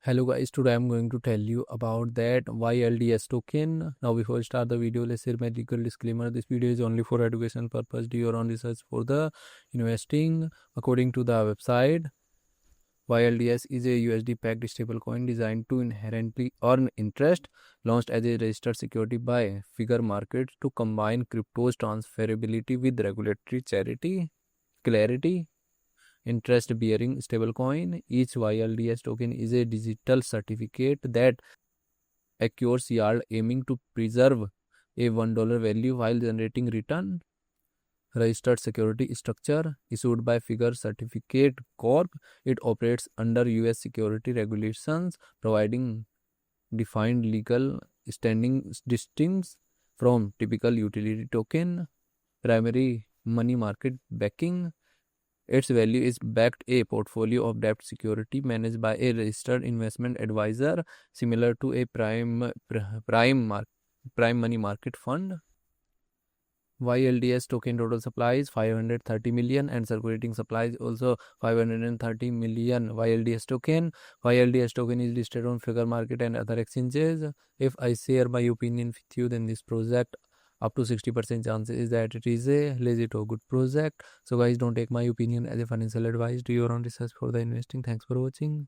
Hello guys, today I'm going to tell you about that YLDS token. Now before I start the video, let's share my legal disclaimer. This video is only for education purpose. Do your own research for the investing. According to the website, YLDS is a USD backed stablecoin designed to inherently earn interest, launched as a registered security by Figure Market to combine crypto's transferability with regulatory clarity. Interest bearing stablecoin. Each YLDS token is a digital certificate that accrues yield, aiming to preserve a $1 value while generating return. Registered security structure issued by Figure Certificate Corp. It operates under US security regulations, providing defined legal standing distinct from typical utility token. Primary money market backing. Its value is backed a portfolio of debt security managed by a registered investment advisor, similar to a prime money market fund. YLDS token total supply is 530 million and circulating supply is also 530 million YLDS token. YLDS token is listed on Figure Market and other exchanges. If I share my opinion with you, then this project up to 60% chances is that it is a legit or good project. So guys, don't take my opinion as a financial advice. Do your own research for the investing. Thanks for watching.